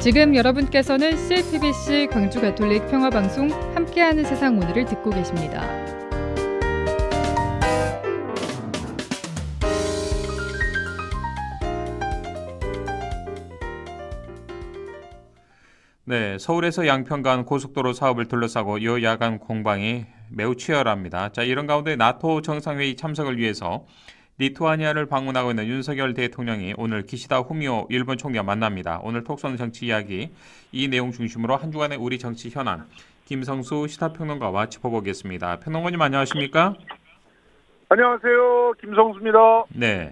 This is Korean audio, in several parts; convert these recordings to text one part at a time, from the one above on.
지금 여러분께서는 CFBC 광주가톨릭 평화방송 함께하는 세상 오늘을 듣고 계십니다. 네, 서울에서 양평 간 고속도로 사업을 둘러싸고 여야간 공방이 매우 치열합니다. 자, 이런 가운데 나토 정상회의 참석을 위해서 리투아니아를 방문하고 있는 윤석열 대통령이 오늘 기시다 후미오 일본 총리와 만납니다. 오늘 톡쏘는 정치 이야기, 이 내용 중심으로 한 주간의 우리 정치 현안, 김성수 시사평론가와 짚어보겠습니다. 평론가님 안녕하십니까? 안녕하세요. 김성수입니다. 네.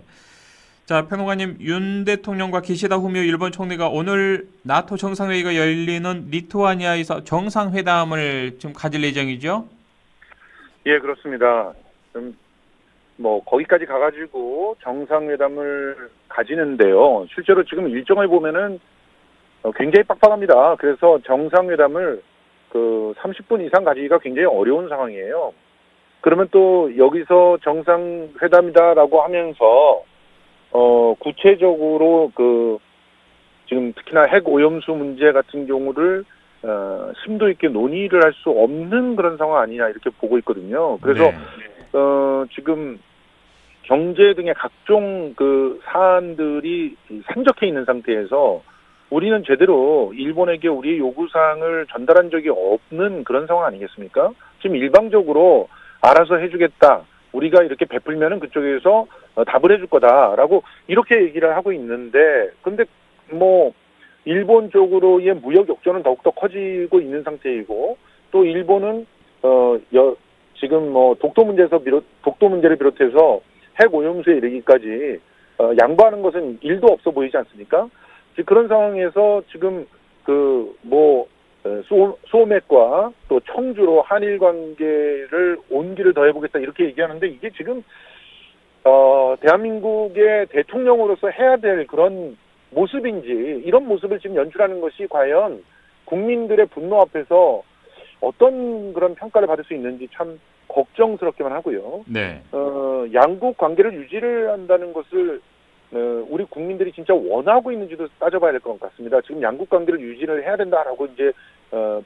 자, 평론가님, 윤 대통령과 기시다 후미오 일본 총리가 오늘 나토 정상회의가 열리는 리투아니아에서 정상회담을 좀 가질 예정이죠? 예, 그렇습니다. 거기까지 가가지고 정상회담을 가지는데요. 실제로 지금 일정을 보면은 굉장히 빡빡합니다. 그래서 정상회담을 30분 이상 가지기가 굉장히 어려운 상황이에요. 그러면 또 여기서 정상회담이다라고 하면서 구체적으로 지금 특히나 핵 오염수 문제 같은 경우를 심도 있게 논의를 할 수 없는 그런 상황 아니냐 이렇게 보고 있거든요. 그래서 네. 지금 경제 등의 각종 사안들이 산적해 있는 상태에서 우리는 제대로 일본에게 우리의 요구사항을 전달한 적이 없는 그런 상황 아니겠습니까? 지금 일방적으로 알아서 해주겠다. 우리가 이렇게 베풀면은 그쪽에서 답을 해줄 거다라고 이렇게 얘기를 하고 있는데, 근데 일본 쪽으로의 무역 역전은 더욱더 커지고 있는 상태이고, 또 일본은 지금 독도 문제를 비롯해서 핵 오염수에 이르기까지 양보하는 것은 일도 없어 보이지 않습니까? 그런 상황에서 지금 소맥과 또 청주로 한일 관계를 온기를 더해보겠다 이렇게 얘기하는데, 이게 지금 대한민국의 대통령으로서 해야 될 그런 모습인지, 이런 모습을 지금 연출하는 것이 과연 국민들의 분노 앞에서 어떤 그런 평가를 받을 수 있는지 참 걱정스럽기만 하고요. 네. 양국 관계를 유지를 한다는 것을 우리 국민들이 진짜 원하고 있는지도 따져봐야 될 것 같습니다. 지금 양국 관계를 유지를 해야 된다라고 이제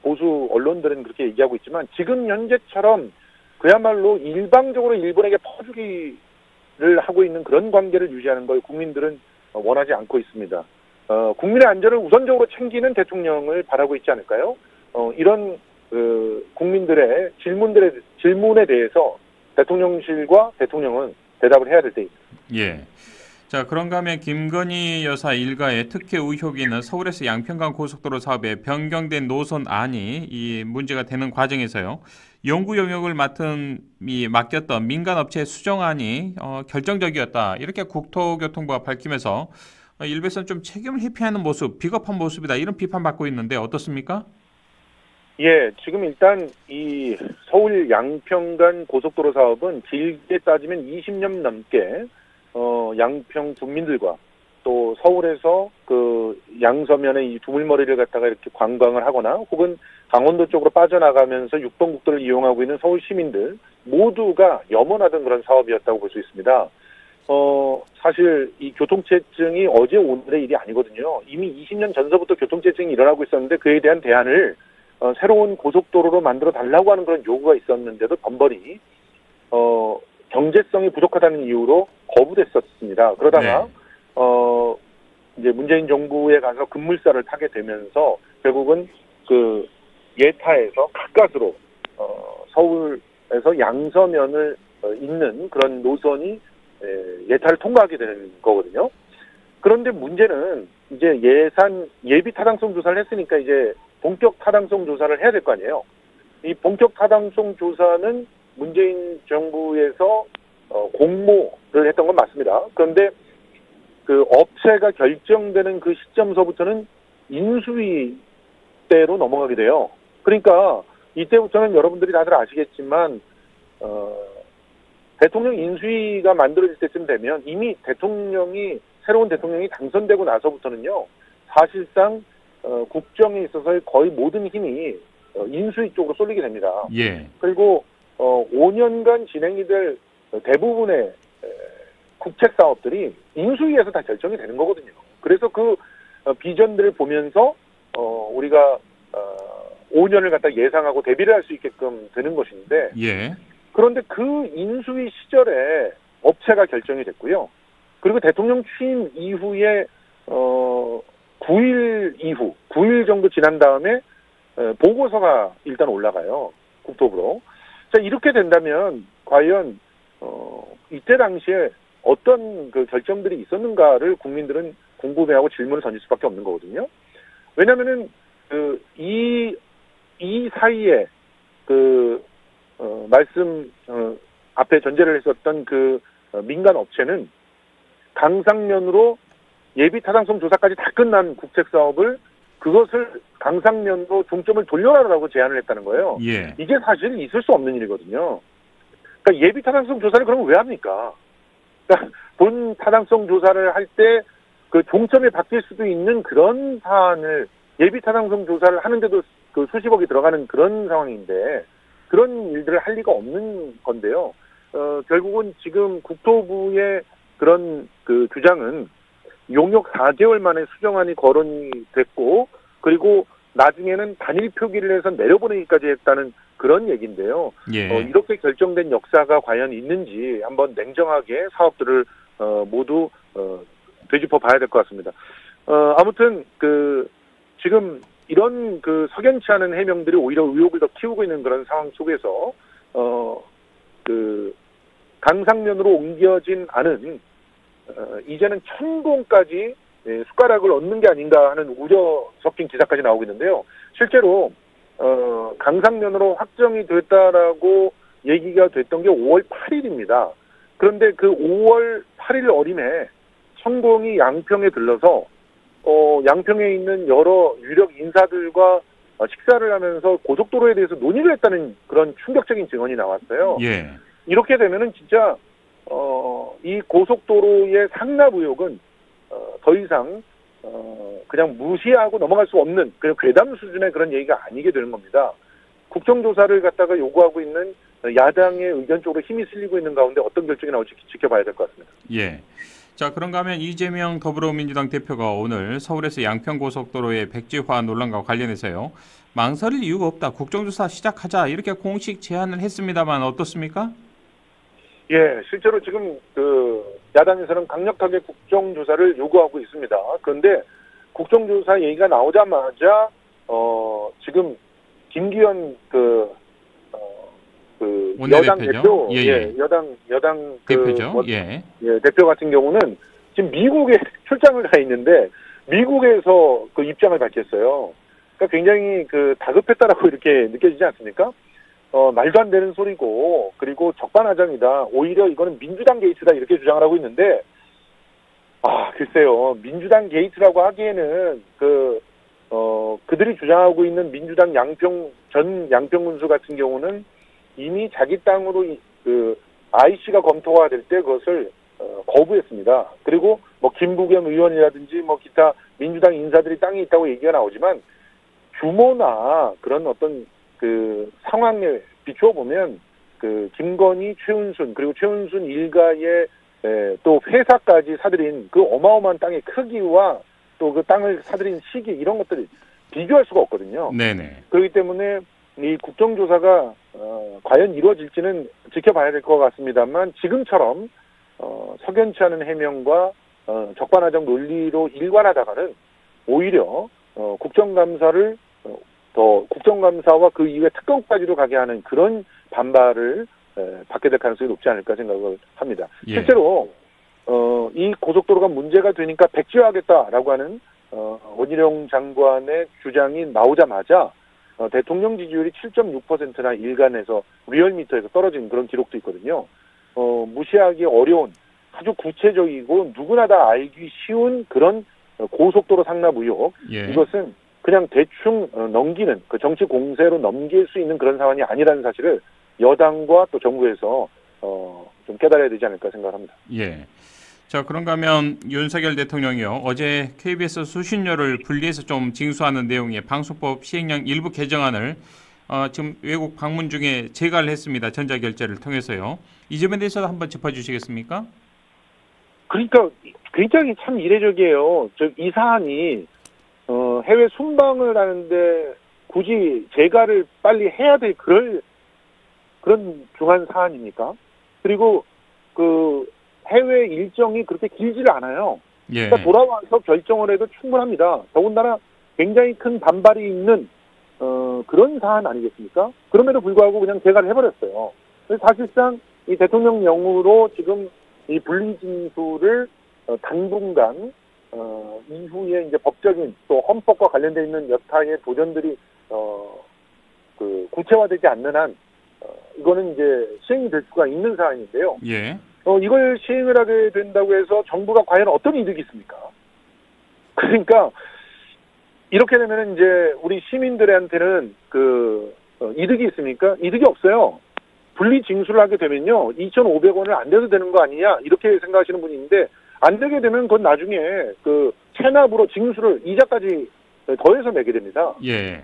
보수 언론들은 그렇게 얘기하고 있지만, 지금 현재처럼 그야말로 일방적으로 일본에게 퍼주기를 하고 있는 그런 관계를 유지하는 걸 국민들은 원하지 않고 있습니다. 국민의 안전을 우선적으로 챙기는 대통령을 바라고 있지 않을까요? 이런 국민들의 질문에 대해서 대통령실과 대통령은 대답을 해야 될 때 있습니다. 예. 자, 그런가 하면 김건희 여사 일가의 특혜 의혹이 있는 서울에서 양평간 고속도로 사업에 변경된 노선안이 이 문제가 되는 과정에서요, 연구 영역을 맡겼던 민간업체의 수정안이 결정적이었다, 이렇게 국토교통부가 밝히면서 일베선 좀 책임을 회피하는 모습, 비겁한 모습이다, 이런 비판받고 있는데 어떻습니까? 예, 지금 일단 이 서울 양평간 고속도로 사업은 길게 따지면 20년 넘게 양평 국민들과 또 서울에서 양서면의 이 두물머리를 갖다가 이렇게 관광을 하거나 혹은 강원도 쪽으로 빠져나가면서 6번 국도를 이용하고 있는 서울 시민들 모두가 염원하던 그런 사업이었다고 볼 수 있습니다. 사실 이 교통체증이 어제 오늘의 일이 아니거든요. 이미 20년 전서부터 교통체증이 일어나고 있었는데, 그에 대한 대안을 새로운 고속도로로 만들어 달라고 하는 그런 요구가 있었는데도 번번이 경제성이 부족하다는 이유로 거부됐었습니다. 그러다가 이제 문재인 정부에 가서 급물살을 타게 되면서 결국은 예타에서 가까스로 서울에서 양서면을 잇는 그런 노선이 예타를 통과하게 되는 거거든요. 그런데 문제는 이제 예비 타당성 조사를 했으니까 이제 본격 타당성 조사를 해야 될 거 아니에요. 이 본격 타당성 조사는 문재인 정부에서 공모를 했던 건 맞습니다. 그런데 업체가 결정되는 그 시점서부터는 인수위 때로 넘어가게 돼요. 그러니까 이때부터는 여러분들이 다들 아시겠지만 대통령 인수위가 만들어질 때쯤 되면 이미 새로운 대통령이 당선되고 나서부터는요, 사실상 국정에 있어서의 거의 모든 힘이 인수위 쪽으로 쏠리게 됩니다. 예. 그리고 5년간 진행이 될 대부분의 국책 사업들이 인수위에서 다 결정이 되는 거거든요. 그래서 비전들을 보면서 우리가 5년을 갖다 예상하고 대비를 할 수 있게끔 되는 것인데 예. 그런데 그 인수위 시절에 업체가 결정이 됐고요. 그리고 대통령 취임 이후에 9일 정도 지난 다음에 보고서가 일단 올라가요. 국토부로. 자, 이렇게 된다면 과연 이때 당시에 어떤 그 결정들이 있었는가를 국민들은 궁금해하고 질문을 던질 수밖에 없는 거거든요. 왜냐면은 이 사이에 말씀 앞에 전제를 했었던 민간 업체는 강상면으로 예비 타당성 조사까지 다 끝난 국책 사업을 그것을 강상면으로 중점을 돌려라라고 제안을 했다는 거예요. 예. 이게 사실 있을 수 없는 일이거든요. 그러니까 예비 타당성 조사를 그러면 왜 합니까? 그러니까 본 타당성 조사를 할 때 그 종점이 바뀔 수도 있는 그런 사안을 예비 타당성 조사를 하는데도 그 수십억이 들어가는 그런 상황인데 그런 일들을 할 리가 없는 건데요. 결국은 지금 국토부의 그런 그 주장은 용역 4개월 만에 수정안이 거론이 됐고 그리고 나중에는 단일 표기를 해서 내려보내기까지 했다는 그런 얘기인데요. 예. 이렇게 결정된 역사가 과연 있는지 한번 냉정하게 사업들을 모두 되짚어 봐야 될 것 같습니다. 아무튼 지금 이런 석연치 않은 해명들이 오히려 의혹을 더 키우고 있는 그런 상황 속에서 강상면으로 옮겨진 안은 이제는 천공까지 숟가락을 얻는 게 아닌가 하는 우려 섞인 기사까지 나오고 있는데요. 실제로 강상면으로 확정이 됐다라고 얘기가 됐던 게 5월 8일입니다. 그런데 그 5월 8일 어림에 천공이 양평에 들러서 양평에 있는 여러 유력 인사들과 식사를 하면서 고속도로에 대해서 논의를 했다는 그런 충격적인 증언이 나왔어요. 예. 이렇게 되면은 진짜 이 고속도로의 상납 의혹은 더 이상 그냥 무시하고 넘어갈 수 없는 그냥 괴담 수준의 그런 얘기가 아니게 되는 겁니다. 국정조사를 갖다가 요구하고 있는 야당의 의견 쪽으로 힘이 실리고 있는 가운데 어떤 결정이 나올지 지켜봐야 될 것 같습니다. 예. 자, 그런가 하면 이재명 더불어민주당 대표가 오늘 서울에서 양평고속도로의 백지화 논란과 관련해서요. 망설일 이유가 없다. 국정조사 시작하자. 이렇게 공식 제안을 했습니다만 어떻습니까? 예, 실제로 지금 야당에서는 강력하게 국정조사를 요구하고 있습니다. 그런데 국정조사 얘기가 나오자마자 지금 김기현 여당 대표, 여당 대표죠. 예, 대표 같은 경우는 지금 미국에 출장을 가 있는데 미국에서 그 입장을 밝혔어요. 그러니까 굉장히 다급했다라고 이렇게 느껴지지 않습니까? 말도 안 되는 소리고 그리고 적반하장이다. 오히려 이거는 민주당 게이트다 이렇게 주장을 하고 있는데 글쎄요. 민주당 게이트라고 하기에는 그들이 주장하고 있는 민주당 전 양평군수 같은 경우는 이미 자기 땅으로 IC가 검토가 될 때 그것을 거부했습니다. 그리고 김부겸 의원이라든지 기타 민주당 인사들이 땅에 있다고 얘기가 나오지만 규모나 그런 어떤 상황에 비추어 보면 김건희, 최은순 그리고 최은순 일가의 또 회사까지 사들인 그 어마어마한 땅의 크기와 또 그 땅을 사들인 시기 이런 것들을 비교할 수가 없거든요. 네네. 그렇기 때문에 이 국정조사가 과연 이루어질지는 지켜봐야 될 것 같습니다만 지금처럼 석연치 않은 해명과 적반하장 논리로 일관하다가는 오히려 국정감사를 국정감사와 그 이후에 특검까지도 가게 하는 그런 반발을 받게 될 가능성이 높지 않을까 생각을 합니다. 예. 실제로 이 고속도로가 문제가 되니까 백지화하겠다라고 하는 원희룡 장관의 주장이 나오자마자 대통령 지지율이 7.6%나 일간에서 리얼미터에서 떨어진 그런 기록도 있거든요. 무시하기 어려운 아주 구체적이고 누구나 다 알기 쉬운 그런 고속도로 상납 의혹. 예. 이것은 그냥 대충 넘기는 정치 공세로 넘길 수 있는 그런 상황이 아니라는 사실을 여당과 또 정부에서 좀 깨달아야 되지 않을까 생각합니다. 예. 자, 그런가 하면 윤석열 대통령이요. 어제 KBS 수신료를 분리해서 좀 징수하는 내용의 방송법 시행령 일부 개정안을 지금 외국 방문 중에 제가를 했습니다. 전자결제를 통해서요. 이 점에 대해서 한번 짚어주시겠습니까? 그러니까 굉장히 참 이례적이에요. 이 사안이 해외 순방을 하는데 굳이 재가를 빨리 해야 될 그런 중한 사안입니까? 그리고 그 해외 일정이 그렇게 길지를 않아요. 예. 그러니까 돌아와서 결정을 해도 충분합니다. 더군다나 굉장히 큰 반발이 있는 그런 사안 아니겠습니까? 그럼에도 불구하고 그냥 재가를 해버렸어요. 그래서 사실상 이 대통령령으로 지금 이 분리징수를 당분간 이후에 이제 법적인 또 헌법과 관련돼 있는 여타의 도전들이 그 구체화되지 않는 한 이거는 이제 시행이 될 수가 있는 사안인데요. 예. 이걸 시행을 하게 된다고 해서 정부가 과연 어떤 이득이 있습니까? 그러니까 이렇게 되면 이제 우리 시민들한테는 이득이 있습니까? 이득이 없어요. 분리 징수를 하게 되면요, 2,500원을 안 내도 되는 거 아니냐 이렇게 생각하시는 분이 있는데, 안 되게 되면 그건 나중에 그 체납으로 징수를 이자까지 더해서 내게 됩니다. 예.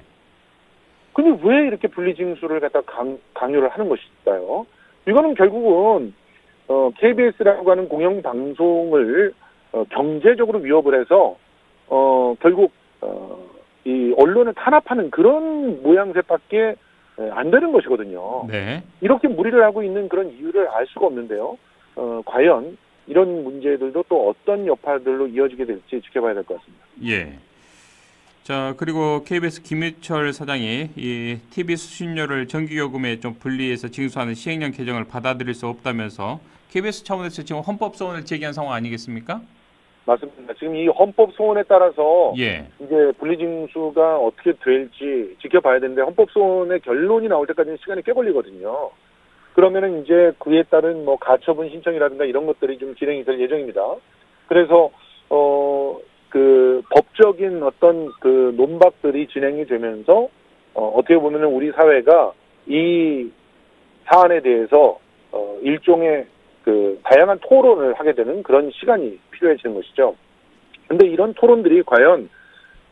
근데 왜 이렇게 분리 징수를 갖다 강요를 하는 것일까요? 이거는 결국은 KBS라고 하는 공영방송을 경제적으로 위협을 해서 결국 이 언론을 탄압하는 그런 모양새밖에 안 되는 것이거든요. 네. 이렇게 무리를 하고 있는 그런 이유를 알 수가 없는데요. 과연 이런 문제들도 또 어떤 여파들로 이어지게 될지 지켜봐야 될 것 같습니다. 예. 자, 그리고 KBS 김유철 사장이 이 TV 수신료를 정기요금에 좀 분리해서 징수하는 시행령 개정을 받아들일 수 없다면서 KBS 차원에서 지금 헌법 소원을 제기한 상황 아니겠습니까? 맞습니다. 지금 이 헌법 소원에 따라서 예. 이제 분리징수가 어떻게 될지 지켜봐야 되는데, 헌법 소원의 결론이 나올 때까지는 시간이 꽤 걸리거든요. 그러면은 이제 그에 따른 뭐 가처분 신청이라든가 이런 것들이 좀 진행이 될 예정입니다. 그래서 그 법적인 어떤 그 논박들이 진행이 되면서 어떻게 보면은 우리 사회가 이 사안에 대해서 일종의 그 다양한 토론을 하게 되는 그런 시간이 필요해지는 것이죠. 근데 이런 토론들이 과연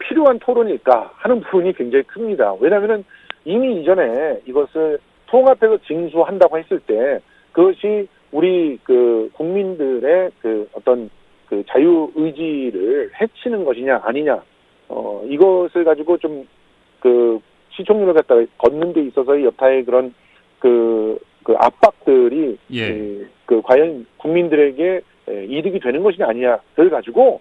필요한 토론일까 하는 부분이 굉장히 큽니다. 왜냐하면은 이미 이전에 이것을 통합해서 징수한다고 했을 때 그것이 우리 그 국민들의 그 어떤 그 자유 의지를 해치는 것이냐 아니냐, 이것을 가지고 좀 그 시청률을 갖다 걷는 데 있어서의 여타의 그런 그 압박들이 예. 그 과연 국민들에게 이득이 되는 것이냐 아니냐를 가지고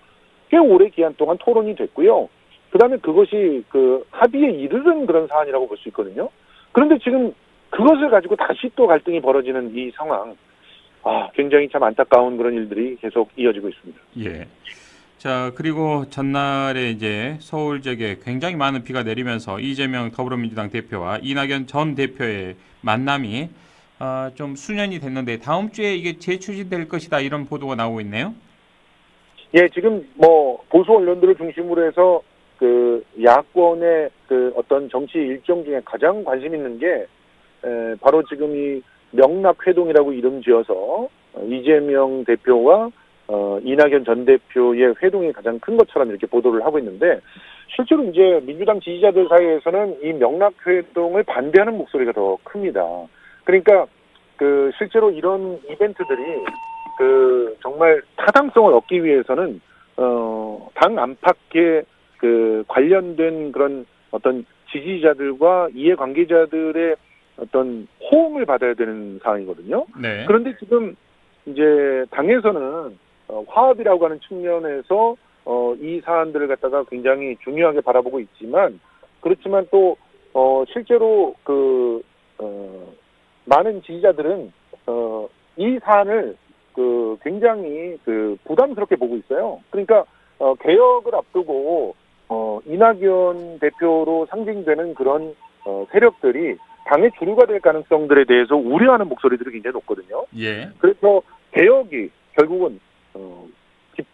꽤 오래 기간 동안 토론이 됐고요. 그다음에 그것이 그 합의에 이르는 그런 사안이라고 볼 수 있거든요. 그런데 지금 그것을 가지고 다시 또 갈등이 벌어지는 이 상황, 굉장히 참 안타까운 그런 일들이 계속 이어지고 있습니다. 예. 자, 그리고 전날에 이제 서울 지역에 굉장히 많은 비가 내리면서 이재명 더불어민주당 대표와 이낙연 전 대표의 만남이 좀 수년이 됐는데 다음 주에 이게 재추진될 것이다 이런 보도가 나오고 있네요. 예, 지금 뭐 보수 언론들을 중심으로 해서 그 야권의 그 어떤 정치 일정 중에 가장 관심 있는 게 바로 지금 이 명락회동이라고 이름 지어서 이재명 대표와 이낙연 전 대표의 회동이 가장 큰 것처럼 이렇게 보도를 하고 있는데, 실제로 이제 민주당 지지자들 사이에서는 이 명락회동을 반대하는 목소리가 더 큽니다. 그러니까 그 실제로 이런 이벤트들이 그 정말 타당성을 얻기 위해서는 당 안팎의 그 관련된 그런 어떤 지지자들과 이해관계자들의 어떤 호응을 받아야 되는 상황이거든요. 네. 그런데 지금 이제 당에서는 화합이라고 하는 측면에서 이 사안들을 갖다가 굉장히 중요하게 바라보고 있지만, 그렇지만 또 실제로 그 많은 지지자들은 이 사안을 그 굉장히 그 부담스럽게 보고 있어요. 그러니까 개혁을 앞두고 이낙연 대표로 상징되는 그런 세력들이 당의 주류가 될 가능성들에 대해서 우려하는 목소리들이 굉장히 높거든요. 예. 그래서 개혁이 결국은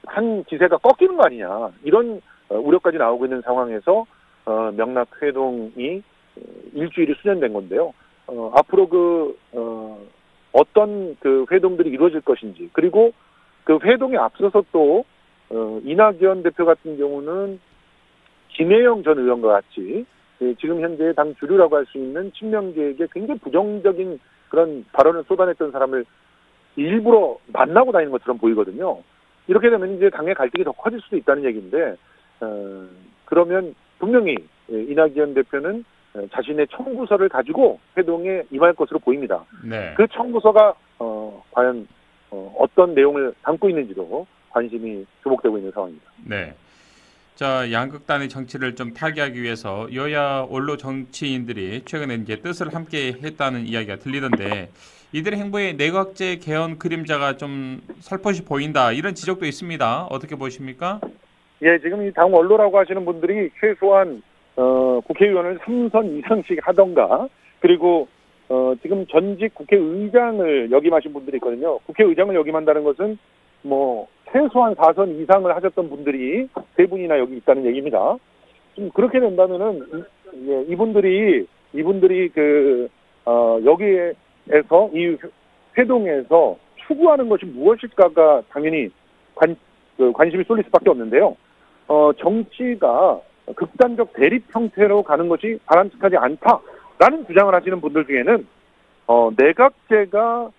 한 기세가 꺾이는 거 아니냐, 이런 우려까지 나오고 있는 상황에서 명락회동이 일주일이 수년된 건데요. 앞으로 어떤 그 회동들이 이루어질 것인지, 그리고 그 회동에 앞서서 또 이낙연 대표 같은 경우는 김혜영 전 의원과 같이 지금 현재 당 주류라고 할 수 있는 친명계에게 굉장히 부정적인 그런 발언을 쏟아냈던 사람을 일부러 만나고 다니는 것처럼 보이거든요. 이렇게 되면 이제 당의 갈등이 더 커질 수도 있다는 얘기인데, 그러면 분명히 이낙연 대표는 자신의 청구서를 가지고 회동에 임할 것으로 보입니다. 네. 그 청구서가 과연 어떤 내용을 담고 있는지도 관심이 주목되고 있는 상황입니다. 네. 자, 양극단의 정치를 좀 타개하기 위해서 여야 원로 정치인들이 최근에 이제 뜻을 함께 했다는 이야기가 들리던데 이들의 행보에 내각제 개헌 그림자가 좀 살포시 보인다 이런 지적도 있습니다. 어떻게 보십니까? 예, 지금 이 당 원로라고 하시는 분들이 최소한 국회의원을 3선 이상씩 하던가 그리고 지금 전직 국회의장을 역임하신 분들이 있거든요. 국회의장을 역임한다는 것은 뭐 최소한 4선 이상을 하셨던 분들이 3분이나 여기 있다는 얘기입니다. 좀 그렇게 된다면은 이분들이 여기에서 이 회동에서 추구하는 것이 무엇일까가 당연히 관심이 쏠릴 수밖에 없는데요. 정치가 극단적 대립 형태로 가는 것이 바람직하지 않다라는 주장을 하시는 분들 중에는 내각제가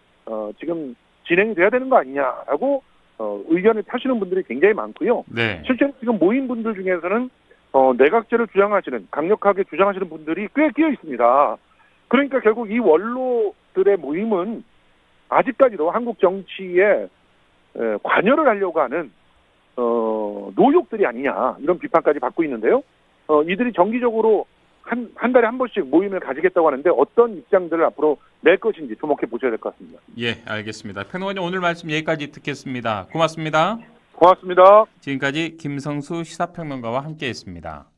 지금 진행이 돼야 되는 거 아니냐라고 의견을 펴시는 분들이 굉장히 많고요. 네. 실제로 지금 모인 분들 중에서는 내각제를 주장하시는 강력하게 주장하시는 분들이 꽤 끼어 있습니다. 그러니까 결국 이 원로들의 모임은 아직까지도 한국 정치에 관여를 하려고 하는 노욕들이 아니냐 이런 비판까지 받고 있는데요. 이들이 정기적으로 한 달에 한 번씩 모임을 가지겠다고 하는데 어떤 입장들을 앞으로 낼 것인지 주목해 보셔야 될 것 같습니다. 예, 알겠습니다. 평론가님 오늘 말씀 여기까지 듣겠습니다. 고맙습니다. 고맙습니다. 지금까지 김성수 시사평론가와 함께했습니다.